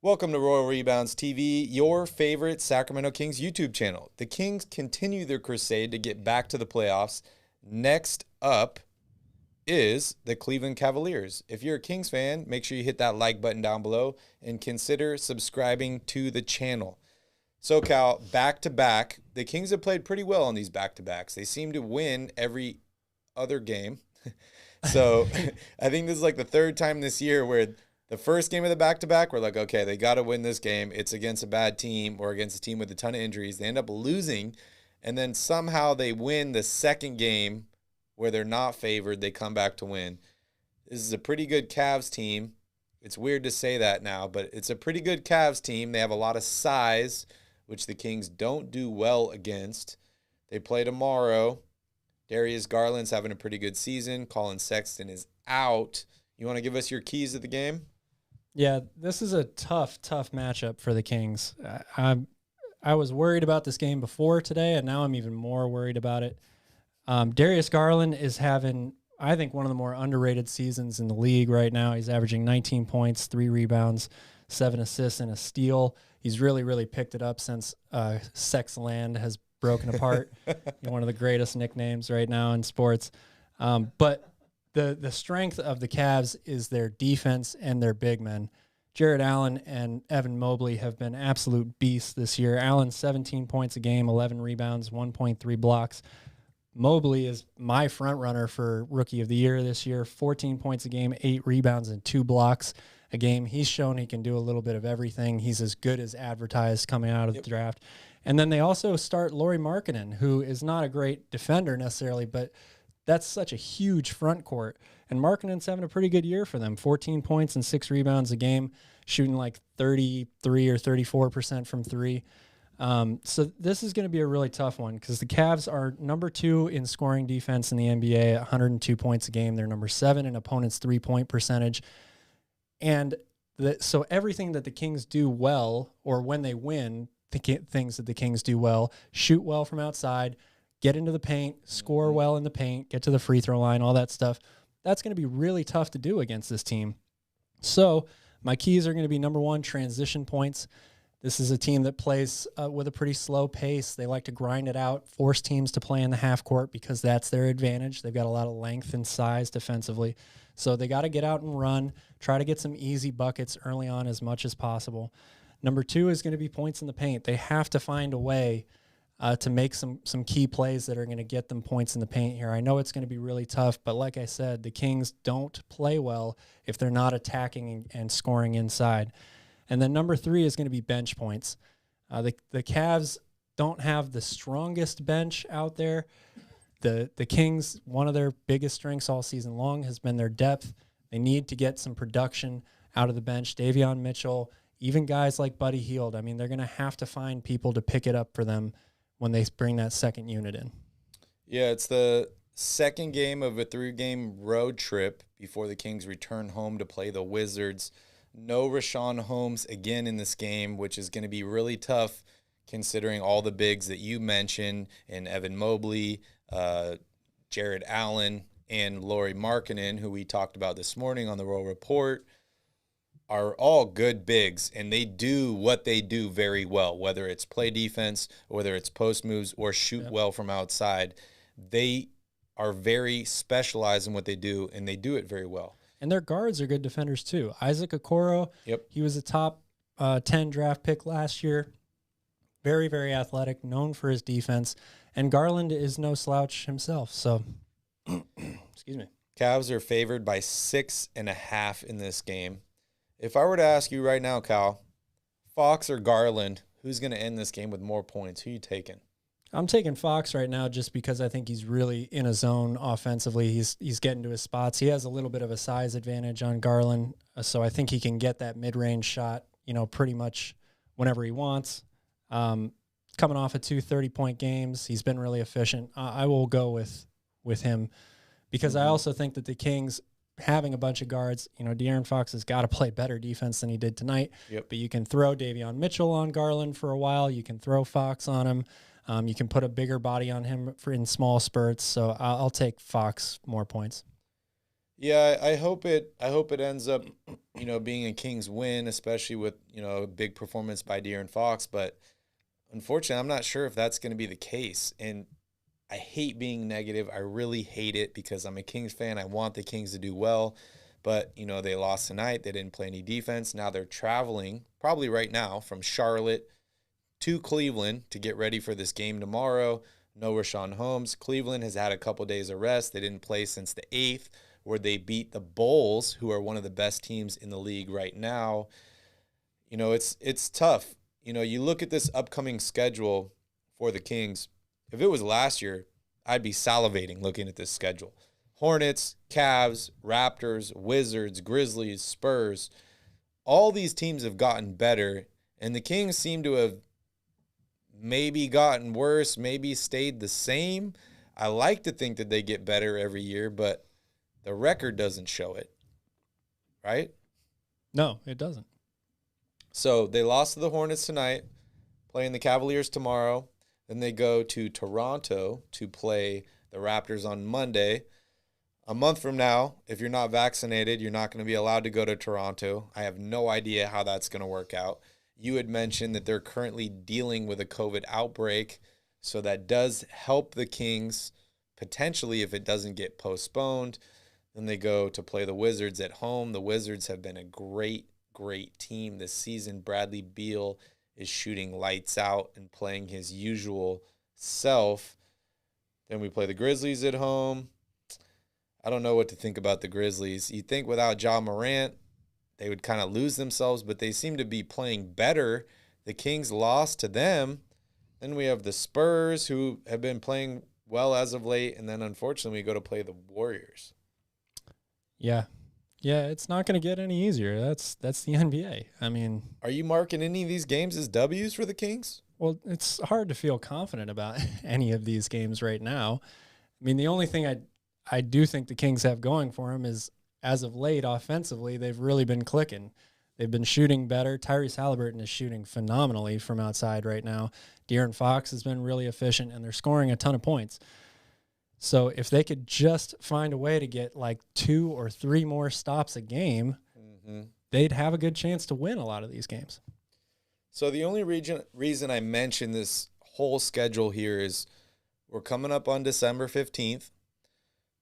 Welcome to Royal Rebounds TV, your favorite Sacramento Kings YouTube channel. The Kings continue their crusade to get back to the playoffs. Next up is the Cleveland Cavaliers. If you're a Kings fan, make sure you hit that like button down below and consider subscribing to the channel. So, Cal, back-to-back, the Kings have played pretty well on these back-to-backs. They seem to win every other game. So I think this is like the third time this year where the first game of the back-to-back, we're like, okay, they got to win this game. It's against a bad team or against a team with a ton of injuries. They end up losing, and then somehow they win the second game where they're not favored. They come back to win. This is a pretty good Cavs team. It's weird to say that now, but it's a pretty good Cavs team. They have a lot of size, which the Kings don't do well against. They play tomorrow. Darius Garland's having a pretty good season. Colin Sexton is out. You want to give us your keys of the game? Yeah, this is a tough matchup for the Kings. I was worried about this game before today, and now I'm even more worried about it. Darius Garland is having, I think, one of the more underrated seasons in the league right now. He's averaging 19 points, 3 rebounds, 7 assists, and a steal. He's really picked it up since Sexland has broken apart. One of the greatest nicknames right now in sports. But the strength of the Cavs is their defense and their big men. Jarrett Allen and Evan Mobley have been absolute beasts this year. Allen, 17 points a game, 11 rebounds, 1.3 blocks. Mobley is my front runner for Rookie of the Year this year, 14 points a game, 8 rebounds, and 2 blocks a game. He's shown he can do a little bit of everything. He's as good as advertised coming out of the draft. And then they also start Lauri Markkanen, who is not a great defender necessarily, but that's such a huge front court. And Markkanen's having a pretty good year for them, 14 points and 6 rebounds a game, shooting like 33 or 34% from 3. So this is going to be a really tough one because the Cavs are number 2 in scoring defense in the NBA at 102 points a game. They're number 7 in opponents' three-point percentage. And so everything that the Kings do well, or when they win, things that the Kings do well, shoot well from outside, get into the paint, score well in the paint, get to the free throw line, all that stuff. That's going to be really tough to do against this team. So my keys are going to be, number 1, transition points. This is a team that plays with a pretty slow pace. They like to grind it out, force teams to play in the half court because that's their advantage. They've got a lot of length and size defensively. So they got to get out and run, try to get some easy buckets early on as much as possible. Number 2 is going to be points in the paint. They have to find a way to make some key plays that are going to get them points in the paint here. I know it's going to be really tough, but like I said, the Kings don't play well if they're not attacking and scoring inside. And then number 3 is going to be bench points. The Cavs don't have the strongest bench out there. The Kings, one of their biggest strengths all season long has been their depth. They need to get some production out of the bench. Davion Mitchell, even guys like Buddy Hield, I mean, they're going to have to find people to pick it up for them when they bring that second unit in. Yeah, it's the second game of a 3-game road trip before the Kings return home to play the Wizards. No Richaun Holmes again in this game, which is going to be really tough considering all the bigs that you mentioned, and Evan Mobley, Jarrett Allen, and Lauri Markkanen, who we talked about this morning on the Royal Report, are all good bigs, and they do what they do very well, whether it's play defense, whether it's post moves, or shoot well from outside. They are very specialized in what they do, and they do it very well. And their guards are good defenders too. Isaac Okoro, he was a top 10 draft pick last year. Very, very athletic, known for his defense. And Garland is no slouch himself. So, excuse me. Cavs are favored by 6.5 in this game. If I were to ask you right now, Cal, Fox or Garland, who's going to end this game with more points? Who are you taking? I'm taking Fox right now just because I think he's really in a zone offensively. He's getting to his spots. He has a little bit of a size advantage on Garland, so I think he can get that mid-range shot, pretty much whenever he wants. Coming off of 2 30-point games, he's been really efficient. I will go with him because I also think that the Kings, having a bunch of guards, De'Aaron Fox has got to play better defense than he did tonight. But you can throw Davion Mitchell on Garland for a while. You can throw Fox on him. You can put a bigger body on him in small spurts. So I'll take Fox more points. Yeah, I hope it ends up, being a Kings win, especially with, a big performance by De'Aaron Fox. But unfortunately, I'm not sure if that's going to be the case. And I hate being negative. I really hate it because I'm a Kings fan. I want the Kings to do well. But, they lost tonight. They didn't play any defense. Now they're traveling, probably right now, from Charlotte to Cleveland to get ready for this game tomorrow. No Rashawn Holmes. Cleveland has had a couple days of rest. They didn't play since the 8th, where they beat the Bulls, who are one of the best teams in the league right now. It's tough. You look at this upcoming schedule for the Kings. If it was last year, I'd be salivating looking at this schedule. Hornets, Cavs, Raptors, Wizards, Grizzlies, Spurs. All these teams have gotten better, and the Kings seem to have maybe gotten worse, maybe stayed the same. I like to think that they get better every year, but the record doesn't show it, right? No, it doesn't. So they lost to the Hornets tonight, playing the Cavaliers tomorrow. Then they go to Toronto to play the Raptors on Monday. A month from now, if you're not vaccinated, you're not going to be allowed to go to Toronto. I have no idea how that's going to work out. You had mentioned that they're currently dealing with a COVID outbreak, so that does help the Kings potentially if it doesn't get postponed. Then they go to play the Wizards at home. The Wizards have been a great team this season. Bradley Beal is shooting lights out and playing his usual self. Then we play the Grizzlies at home. I don't know what to think about the Grizzlies. You think without Ja Morant, they would kind of lose themselves, but they seem to be playing better. The Kings lost to them. Then we have the Spurs, who have been playing well as of late, and then unfortunately we go to play the Warriors. Yeah, it's not going to get any easier. That's the NBA. I mean, are you marking any of these games as W's for the Kings? Well, it's hard to feel confident about any of these games right now. I mean, the only thing I do think the Kings have going for them is, as of late, offensively, they've really been clicking. They've been shooting better. Tyrese Haliburton is shooting phenomenally from outside right now. De'Aaron Fox has been really efficient, and they're scoring a ton of points. So if they could just find a way to get like 2 or 3 more stops a game, they'd have a good chance to win a lot of these games. So the only reason I mention this whole schedule here is we're coming up on December 15th.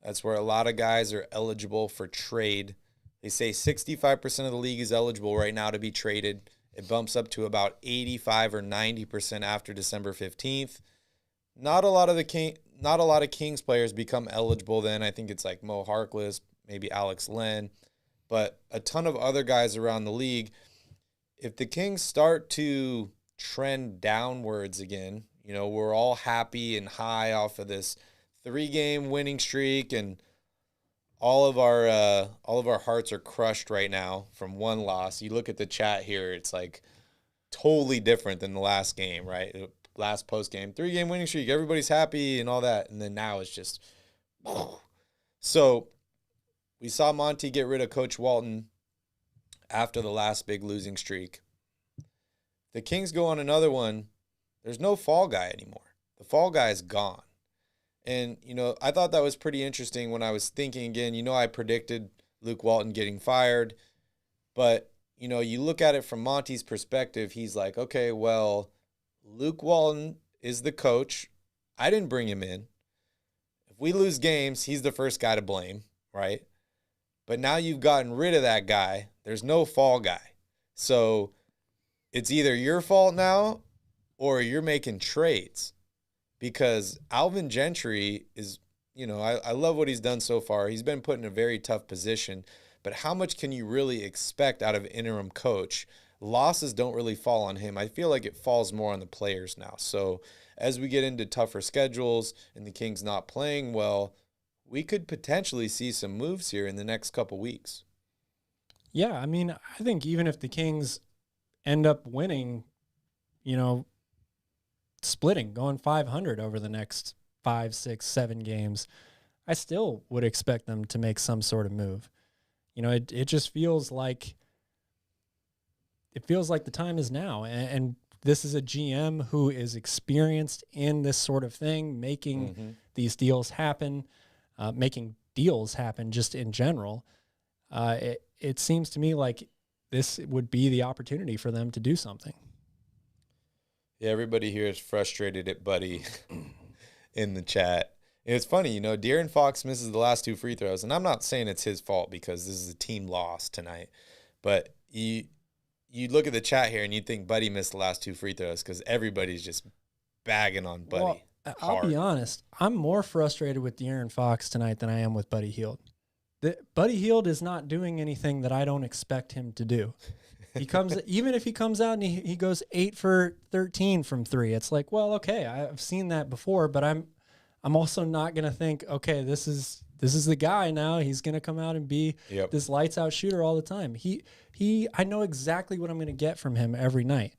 That's where a lot of guys are eligible for trade. They say 65% of the league is eligible right now to be traded. It bumps up to about 85 or 90% after December 15th. Not a lot of Kings players become eligible then. I think it's like Mo Harkless, maybe Alex Len, but a ton of other guys around the league. If the Kings start to trend downwards again, we're all happy and high off of this 3-game winning streak, and all of our hearts are crushed right now from one loss. You look at the chat here, it's like totally different than the last game, right? Last post-game, 3-game winning streak, everybody's happy and all that, and then now it's just so we saw Monty get rid of Coach Walton after the last big losing streak. The Kings go on another one. There's no fall guy anymore. The fall guy is gone. And, I thought that was pretty interesting when I was thinking again. I predicted Luke Walton getting fired. But, you look at it from Monty's perspective. He's like, okay, well, Luke Walton is the coach. I didn't bring him in. If we lose games, he's the first guy to blame, right? But now you've gotten rid of that guy. There's no fall guy. So it's either your fault now or you're making trades. Because Alvin Gentry is, I love what he's done so far. He's been put in a very tough position. But how much can you really expect out of an interim coach? Losses don't really fall on him. I feel like it falls more on the players now. So as we get into tougher schedules and the Kings not playing well, we could potentially see some moves here in the next couple weeks. Yeah, I mean, I think even if the Kings end up winning, splitting, going 500 over the next 5, 6, 7 games, I still would expect them to make some sort of move. It just feels like the time is now. And this is a GM who is experienced in this sort of thing, making these deals happen, making deals happen just in general, it seems to me like this would be the opportunity for them to do something. Yeah, everybody here is frustrated at Buddy in the chat. It's funny, De'Aaron Fox misses the last 2 free throws, and I'm not saying it's his fault because this is a team loss tonight, but you look at the chat here and you think Buddy missed the last 2 free throws because everybody's just bagging on Buddy. Well, I'll be honest. I'm more frustrated with De'Aaron Fox tonight than I am with Buddy Hield. Buddy Hield is not doing anything that I don't expect him to do. Even if he comes out and he goes 8 for 13 from 3, it's like, well, okay, I've seen that before, but I'm also not going to think, okay, this is the guy now. He's going to come out and be this lights out shooter all the time. I know exactly what I'm going to get from him every night.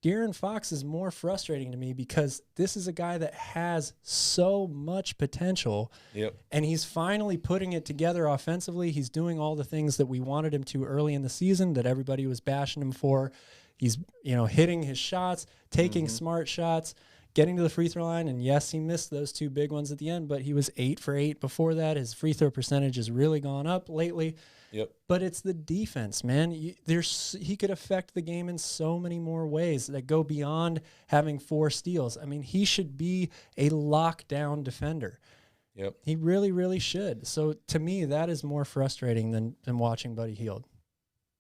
De'Aaron Fox is more frustrating to me because this is a guy that has so much potential, and he's finally putting it together offensively. He's doing all the things that we wanted him to early in the season that everybody was bashing him for. He's, hitting his shots, taking smart shots, getting to the free throw line, and yes, he missed those 2 big ones at the end, but he was 8 for 8 before that. His free throw percentage has really gone up lately. But it's the defense, man. He could affect the game in so many more ways that go beyond having 4 steals. I mean, he should be a lockdown defender. He really, really should. So to me, that is more frustrating than watching Buddy Hield.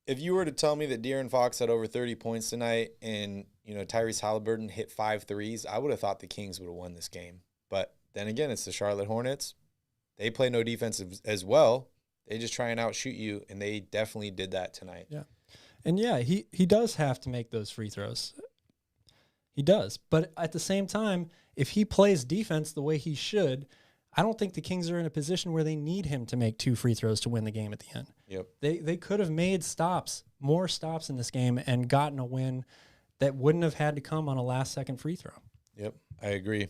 If you were to tell me that De'Aaron Fox had over 30 points tonight and Tyrese Haliburton hit 5 threes, I would have thought the Kings would have won this game. But then again, it's the Charlotte Hornets. They play no defense as well. They just try and outshoot you, and they definitely did that tonight. Yeah. And, he does have to make those free throws. He does. But at the same time, if he plays defense the way he should, I don't think the Kings are in a position where they need him to make 2 free throws to win the game at the end. They could have made more stops in this game and gotten a win that wouldn't have had to come on a last-second free throw. I agree.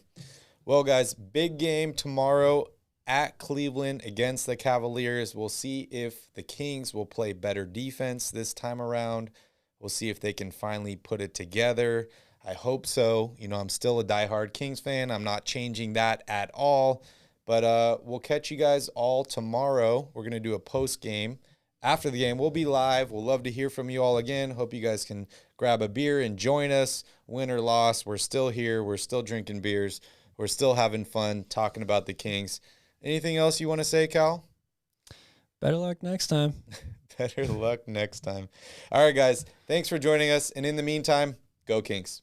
Well, guys, big game tomorrow at Cleveland against the Cavaliers. We'll see if the Kings will play better defense this time around. We'll see if they can finally put it together. I hope so. I'm still a diehard Kings fan. I'm not changing that at all. But we'll catch you guys all tomorrow. We're going to do a post game. After the game, we'll be live. We'll love to hear from you all again. Hope you guys can grab a beer and join us. Win or loss, we're still here. We're still drinking beers. We're still having fun talking about the Kings. Anything else you want to say, Cal? Better luck next time. Better luck next time. All right, guys. Thanks for joining us. And in the meantime, go Kings.